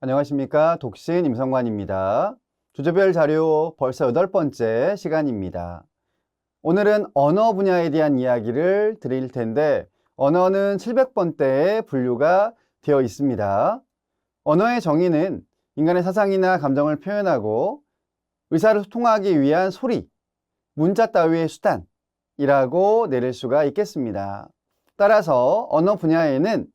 안녕하십니까. 독신 임성관입니다. 주제별 자료 벌써 8번째 시간입니다. 오늘은 언어 분야에 대한 이야기를 드릴 텐데 언어는 700번대에 분류가 되어 있습니다. 언어의 정의는 인간의 사상이나 감정을 표현하고 의사를 소통하기 위한 소리, 문자 따위의 수단이라고 내릴 수가 있겠습니다. 따라서 언어 분야에는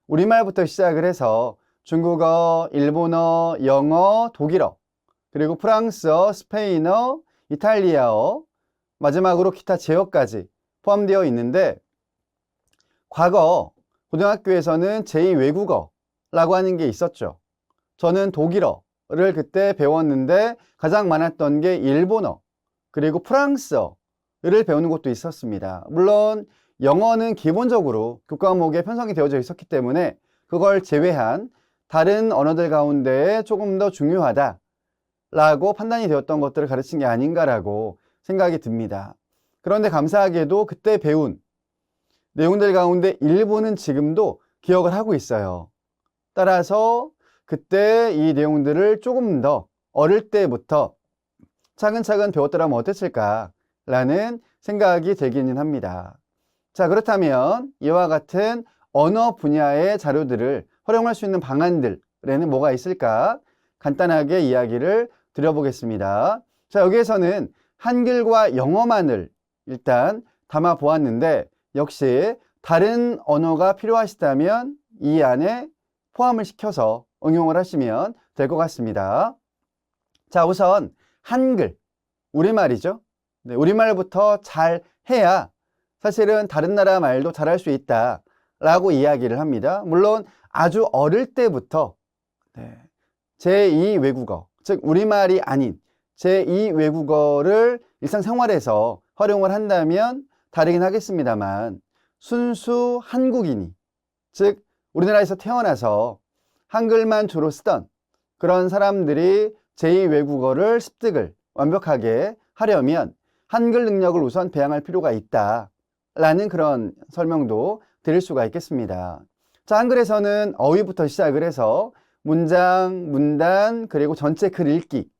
우리말부터 시작을 해서 중국어, 일본어, 영어, 독일어, 그리고 프랑스어, 스페인어, 이탈리아어, 마지막으로 기타 제어까지 포함되어 있는데 과거 고등학교에서는 제2외국어라고 하는 게 있었죠. 저는 독일어를 그때 배웠는데 가장 많았던 게 일본어, 그리고 프랑스어를 배우는 것도 있었습니다. 물론 영어는 기본적으로 교과목에 편성이 되어져 있었기 때문에 그걸 제외한 다른 언어들 가운데 조금 더 중요하다라고 판단이 되었던 것들을 가르친 게 아닌가라고 생각이 듭니다. 그런데 감사하게도 그때 배운 내용들 가운데 일부는 지금도 기억을 하고 있어요. 따라서 그때 이 내용들을 조금 더 어릴 때부터 차근차근 배웠더라면 어땠을까라는 생각이 들기는 합니다. 자, 그렇다면 이와 같은 언어 분야의 자료들을 활용할 수 있는 방안들에는 뭐가 있을까? 간단하게 이야기를 드려보겠습니다. 자, 여기에서는 한글과 영어만을 일단 담아 보았는데 역시 다른 언어가 필요하시다면 이 안에 포함을 시켜서 응용을 하시면 될 것 같습니다. 자, 우선 한글, 우리말이죠. 네, 우리말부터 잘 해야 사실은 다른 나라 말도 잘할 수 있다라고 이야기를 합니다. 물론 아주 어릴 때부터 제2외국어, 즉 우리말이 아닌 제2외국어를 일상생활에서 활용을 한다면 다르긴 하겠습니다만 순수 한국인이, 즉 우리나라에서 태어나서 한글만 주로 쓰던 그런 사람들이 제2외국어를 습득을 완벽하게 하려면 한글 능력을 우선 배양할 필요가 있다라는 그런 설명도 드릴 수가 있겠습니다. 자, 한글에서는 어휘부터 시작을 해서 문장, 문단, 그리고 전체 글 읽기,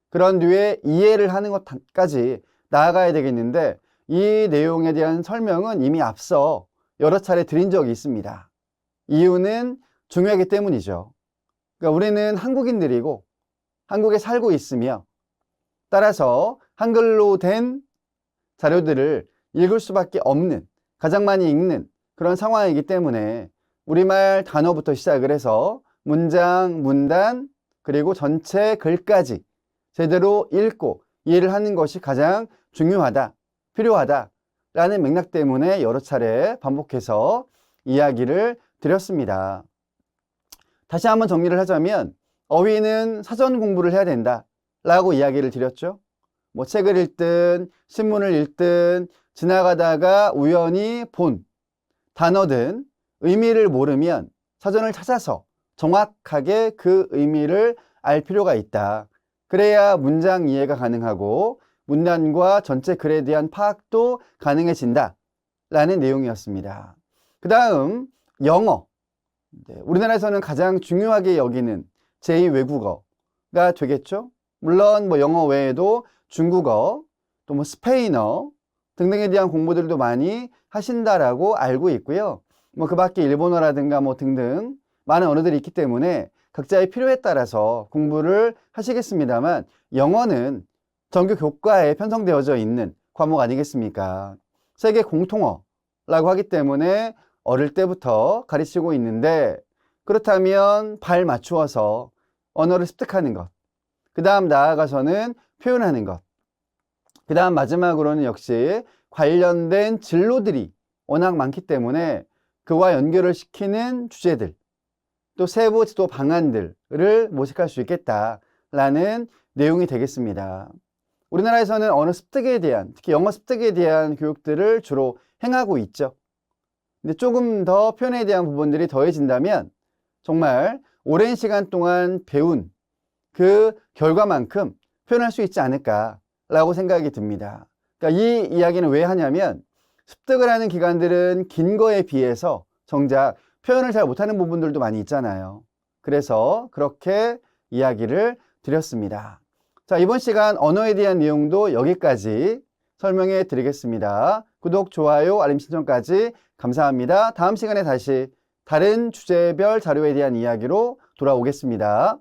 그런 뒤에 이해를 하는 것까지 나아가야 되겠는데 이 내용에 대한 설명은 이미 앞서 여러 차례 드린 적이 있습니다. 이유는 중요하기 때문이죠. 그러니까 우리는 한국인들이고 한국에 살고 있으며 따라서 한글로 된 자료들을 읽을 수밖에 없는, 가장 많이 읽는 그런 상황이기 때문에 우리말 단어부터 시작을 해서 문장, 문단, 그리고 전체 글까지 제대로 읽고 이해를 하는 것이 가장 중요하다, 필요하다라는 맥락 때문에 여러 차례 반복해서 이야기를 드렸습니다. 다시 한번 정리를 하자면 어휘는 사전 공부를 해야 된다라고 이야기를 드렸죠. 뭐 책을 읽든 신문을 읽든 지나가다가 우연히 본 단어든 의미를 모르면 사전을 찾아서 정확하게 그 의미를 알 필요가 있다. 그래야 문장 이해가 가능하고 문단과 전체 글에 대한 파악도 가능해진다 라는 내용이었습니다. 그 다음 영어, 우리나라에서는 가장 중요하게 여기는 제2외국어가 되겠죠. 물론 뭐 영어 외에도 중국어, 또 뭐 스페인어 등등에 대한 공부들도 많이 하신다라고 알고 있고요. 뭐 그 밖에 일본어라든가 뭐 등등 많은 언어들이 있기 때문에 각자의 필요에 따라서 공부를 하시겠습니다만 영어는 정규 교과에 편성되어져 있는 과목 아니겠습니까? 세계 공통어라고 하기 때문에 어릴 때부터 가르치고 있는데 그렇다면 발 맞추어서 언어를 습득하는 것, 그 다음 나아가서는 표현하는 것, 그 다음 마지막으로는 역시 관련된 진로들이 워낙 많기 때문에 그와 연결을 시키는 주제들, 또 세부 지도 방안들을 모색할 수 있겠다라는 내용이 되겠습니다. 우리나라에서는 언어 습득에 대한, 특히 영어 습득에 대한 교육들을 주로 행하고 있죠. 근데 조금 더 표현에 대한 부분들이 더해진다면 정말 오랜 시간 동안 배운 그 결과만큼 표현할 수 있지 않을까라고 생각이 듭니다. 그러니까 이 이야기는 왜 하냐면 습득을 하는 기간들은 긴 거에 비해서 정작 표현을 잘 못하는 부분들도 많이 있잖아요. 그래서 그렇게 이야기를 드렸습니다. 자, 이번 시간 언어에 대한 내용도 여기까지 설명해 드리겠습니다. 구독, 좋아요, 알림 신청까지 감사합니다. 다음 시간에 다시 다른 주제별 자료에 대한 이야기로 돌아오겠습니다.